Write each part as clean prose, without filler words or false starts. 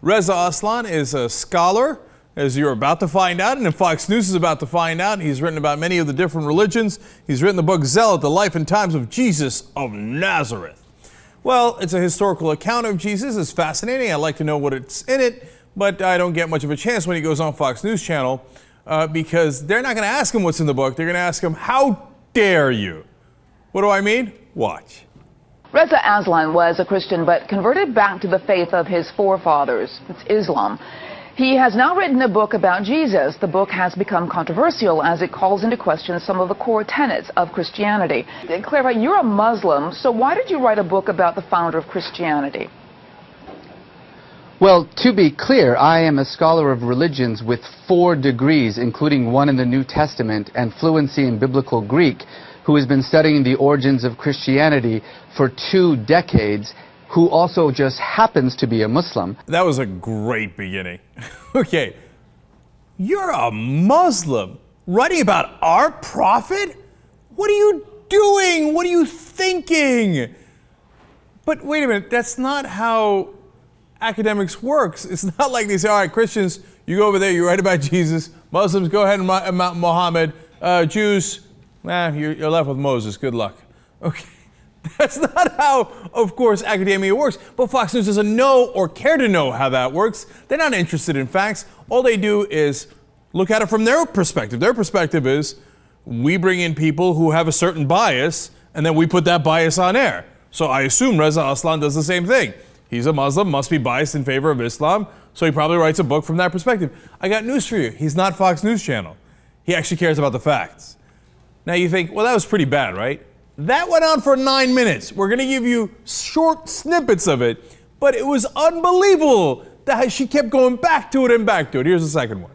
Reza Aslan is a scholar, as you're about to find out, and Fox News is about to find out. He's written about many of the different religions. He's written the book Zealot, The Life and Times of Jesus of Nazareth. Well, it's a historical account of Jesus. It's fascinating. I like to know what's in it, but I don't get much of a chance when he goes on Fox News Channel because they're not going to ask him what's in the book. They're going to ask him, how dare you? What do I mean? Watch. Reza Aslan was a Christian but converted back to the faith of his forefathers. It's Islam. He has now written a book about Jesus. The book has become controversial as it calls into question some of the core tenets of Christianity. Clarify, you're a Muslim, so why did you write a book about the founder of Christianity? Well, to be clear, I am a scholar of religions with 4 degrees, including one in the New Testament and fluency in biblical Greek, who has been studying the origins of Christianity for 2 decades, who also just happens to be a Muslim. That was a great beginning. Okay, you're a Muslim writing about our prophet? What are you doing? What are you thinking? But wait a minute, that's not how academics works. It's not like they say, all right, Christians, you go over there, you write about Jesus. Muslims, go ahead and mount Muhammad. Jews, you're left with Moses. Good luck. Okay. That's not how, of course, academia works. But Fox News doesn't know or care to know how that works. They're not interested in facts. All they do is look at it from their perspective. Their perspective is we bring in people who have a certain bias, and then we put that bias on air. So I assume Reza Aslan does the same thing. He's a Muslim, must be biased in favor of Islam, so he probably writes a book from that perspective. I got news for you. He's not Fox News Channel. He actually cares about the facts. Now you think, well, that was pretty bad, right? That went on for 9 minutes. We're going to give you short snippets of it, but it was unbelievable that she kept going back to it and back to it. Here's the second one.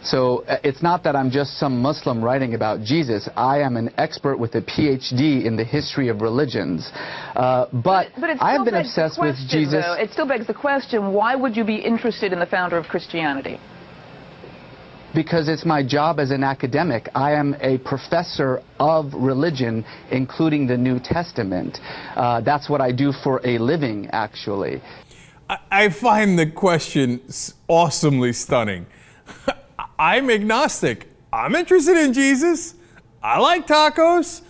So it's not that I'm just some Muslim writing about Jesus. I am an expert with a PhD in the history of religions. But I have been obsessed with Jesus. Though, it still begs the question, why would you be interested in the founder of Christianity? Because it's my job as an academic. I am a professor of religion, including the New Testament. That's what I do for a living, actually. I find the question awesomely stunning. I'm agnostic. I'm interested in Jesus. I like tacos.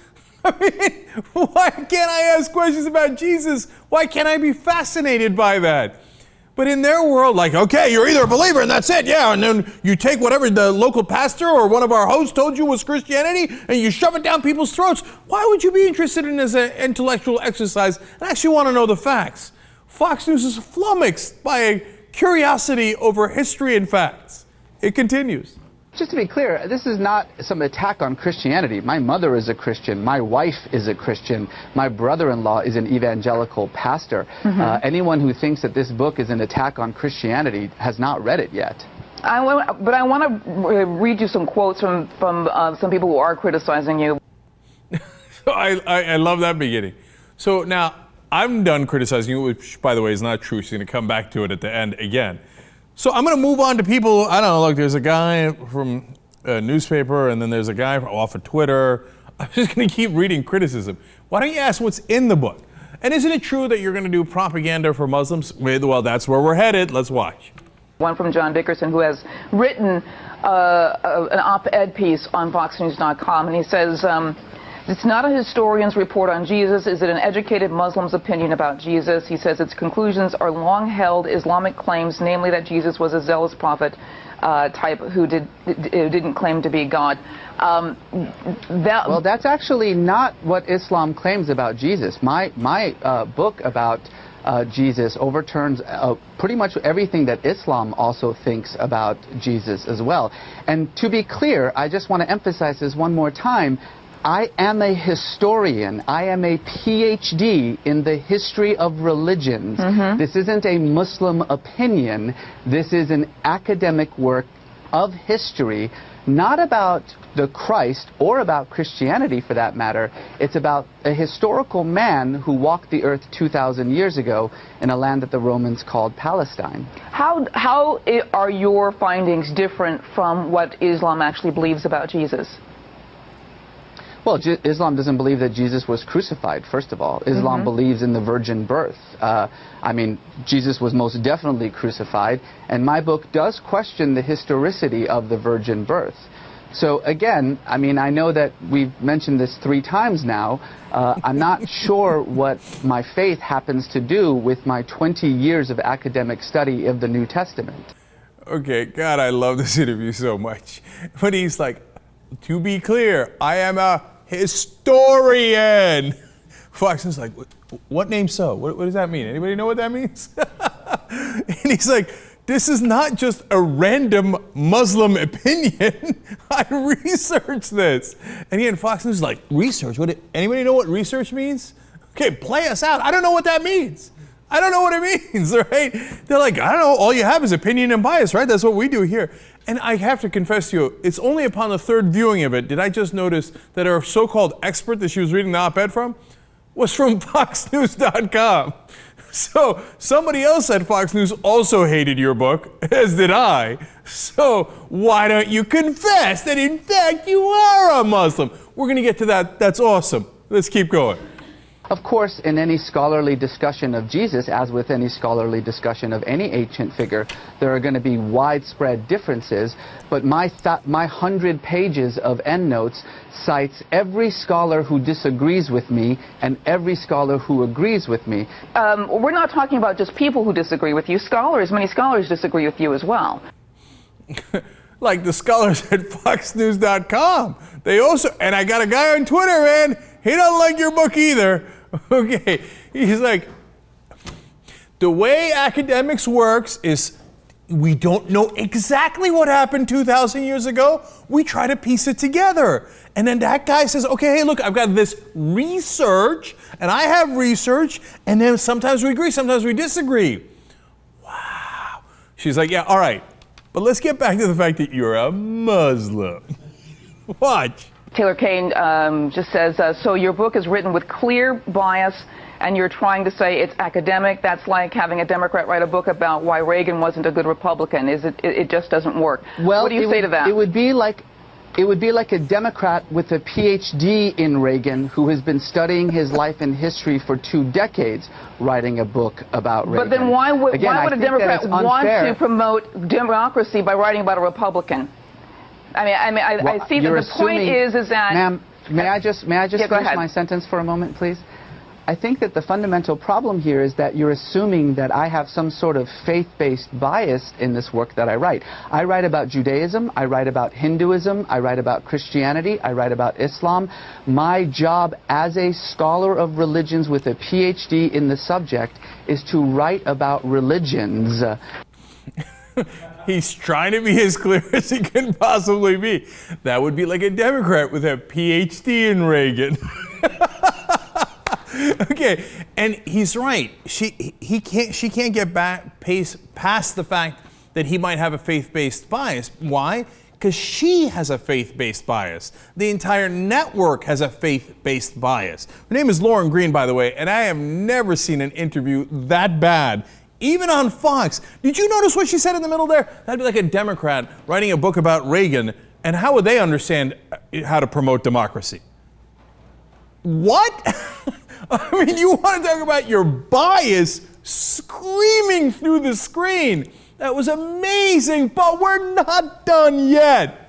I mean, why can't I ask questions about Jesus? Why can't I be fascinated by that? But in their world, like, okay, you're either a believer and that's it, yeah, and then you take whatever the local pastor or one of our hosts told you was Christianity and you shove it down people's throats. Why would you be interested in this as an intellectual exercise and actually want to know the facts? Fox News is flummoxed by a curiosity over history and facts. It continues. Just to be clear, this is not some attack on Christianity. My mother is a Christian. My wife is a Christian. My brother-in-law is an evangelical pastor. Anyone who thinks that this book is an attack on Christianity has not read it yet. I want to read you some quotes from some people who are criticizing you. So I love that beginning. So now, I'm done criticizing you, which, by the way, is not true. She's going to come back to it at the end again. So I'm going to move on to people, I don't know, look, there's a guy from a newspaper, and then there's a guy off of Twitter. I'm just going to keep reading criticism. Why don't you ask what's in the book? And isn't it true that you're going to do propaganda for Muslims? Well, that's where we're headed. Let's watch. One from John Dickerson, who has written an op-ed piece on FoxNews.com, and he says, it's not a historian's report on Jesus. Is it an educated Muslim's opinion about Jesus? He says its conclusions are long-held Islamic claims, namely that Jesus was a zealous prophet type who didn't claim to be God. Well, that's actually not what Islam claims about Jesus. My book about Jesus overturns pretty much everything that Islam also thinks about Jesus as well. And to be clear, I just want to emphasize this one more time. I am a historian. I am a PhD in the history of religions. This isn't a Muslim opinion. This is an academic work of history, not about the Christ or about Christianity for that matter. It's about a historical man who walked the earth 2,000 years ago in a land that the Romans called Palestine. How are your findings different from what Islam actually believes about Jesus? Well, Islam doesn't believe that Jesus was crucified, first of all. Islam believes in the virgin birth. I mean, Jesus was most definitely crucified, and my book does question the historicity of the virgin birth. So again, I mean, I know that we've mentioned this 3 times now. I'm not sure what my faith happens to do with my 20 years of academic study of the New Testament. Okay, God, I love this interview so much. When he's like, to be clear, I am a historian. Fox is like, what name so? What does that mean? Anybody know what that means? And he's like, this is not just a random Muslim opinion. I researched this. And he and Fox News is like, research? Anybody know what research means? Okay, play us out. I don't know what that means. I don't know what it means, right? They're like, I don't know, all you have is opinion and bias, right? That's what we do here. And I have to confess to you, it's only upon the 3rd viewing of it did I just notice that our so-called expert that she was reading the op-ed from was from FoxNews.com. So somebody else at Fox News also hated your book, as did I. So why don't you confess that in fact you are a Muslim? We're going to get to that. That's awesome. Let's keep going. Of course, in any scholarly discussion of Jesus, as with any scholarly discussion of any ancient figure, there are going to be widespread differences, but my 100 pages of endnotes cites every scholar who disagrees with me and every scholar who agrees with me. We're not talking about just people who disagree with you. Many scholars disagree with you as well. Like the scholars at FoxNews.com. They also, and I got a guy on Twitter, man, he doesn't like your book either. Okay, he's like, the way academics works is we don't know exactly what happened 2,000 years ago. We try to piece it together. And then that guy says, okay, hey, look, I've got this research, and I have research, and then sometimes we agree, sometimes we disagree. Wow. She's like, yeah, all right, but let's get back to the fact that you're a Muslim. Watch. Taylor Kane just says, so your book is written with clear bias, and you're trying to say it's academic. That's like having a Democrat write a book about why Reagan wasn't a good Republican. It just doesn't work. Well, what do you say to that? It would be like a Democrat with a PhD in Reagan who has been studying his life and history for 2 decades writing a book about Reagan. But then why would a Democrat want to promote democracy by writing about a Republican? I see that the point is that... Ma'am, may I just finish my sentence for a moment, please? I think that the fundamental problem here is that you're assuming that I have some sort of faith-based bias in this work that I write. I write about Judaism, I write about Hinduism, I write about Christianity, I write about Islam. My job as a scholar of religions with a PhD in the subject is to write about religions. He's trying to be as clear as he can possibly be. That would be like a Democrat with a PhD in Reagan. Okay, and he's right. She can't get past the fact that he might have a faith-based bias. Why? Because she has a faith-based bias. The entire network has a faith-based bias. Her name is Lauren Green, by the way, and I have never seen an interview that bad, even on Fox. Did you notice what she said in the middle there? That'd be like a Democrat writing a book about Reagan, and how would they understand how to promote democracy? What? I mean, you want to talk about your bias screaming through the screen. That was amazing, but we're not done yet.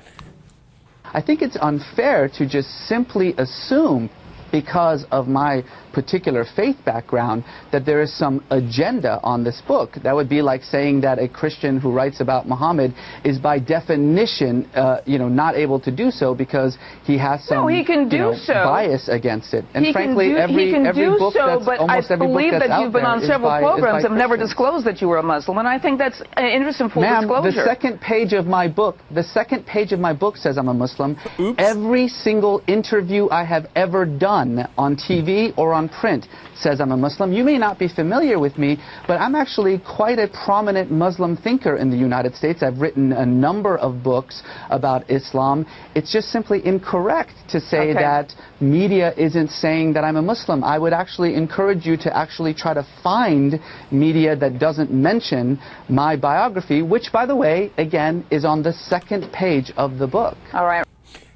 I think it's unfair to just simply assume, because of my particular faith background, that there is some agenda on this book. That would be like saying that a Christian who writes about Muhammad is by definition, not able to do so because he has some bias against it. And frankly, every book that's almost every book that's out there is by Islam. But I believe that you've been on several programs and never disclosed that you were a Muslim, and I think that's an interesting full disclosure. The second page of my book says I'm a Muslim. Oops. Every single interview I have ever done on TV or on print says I'm a Muslim. You may not be familiar with me, but I'm actually quite a prominent Muslim thinker in the United States. I've written a number of books about Islam. It's just simply incorrect to say that media isn't saying that I'm a Muslim. I would actually encourage you to actually try to find media that doesn't mention my biography, which, by the way, again, is on the second page of the book. All right.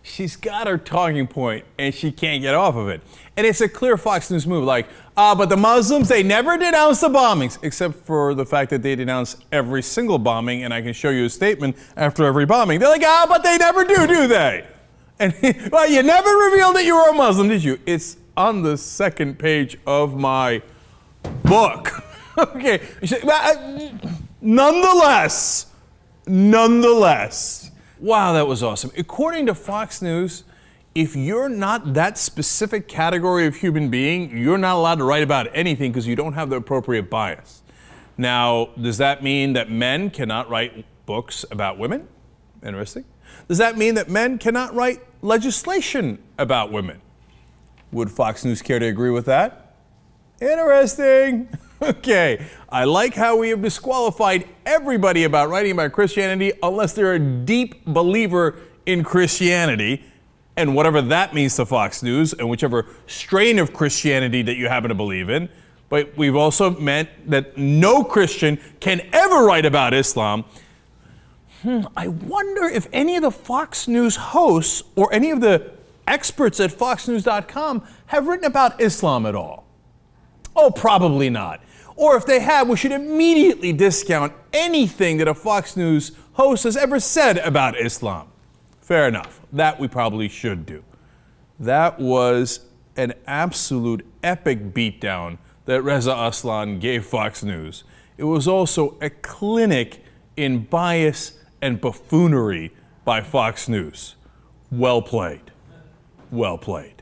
she's got her talking point and she can't get off of it. And it's a clear Fox News move, like, but the Muslims, they never denounce the bombings, except for the fact that they denounce every single bombing, and I can show you a statement after every bombing. They're like, but they never do they? And, well, you never revealed that you were a Muslim, did you? It's on the second page of my book. Okay. Nonetheless, wow, that was awesome. According to Fox News, if you're not that specific category of human being, you're not allowed to write about anything because you don't have the appropriate bias. Now, does that mean that men cannot write books about women? Interesting. Does that mean that men cannot write legislation about women? Would Fox News care to agree with that? Interesting. Okay, I like how we have disqualified everybody about writing about Christianity unless they're a deep believer in Christianity, and whatever that means to Fox News, and whichever strain of Christianity that you happen to believe in. But we've also meant that no Christian can ever write about Islam. I wonder if any of the Fox News hosts or any of the experts at foxnews.com have written about Islam at all. Oh, probably not. Or if they have, we should immediately discount anything that a Fox News host has ever said about Islam. Fair enough. That we probably should do. That was an absolute epic beatdown that Reza Aslan gave Fox News. It was also a clinic in bias and buffoonery by Fox News. Well played. Well played.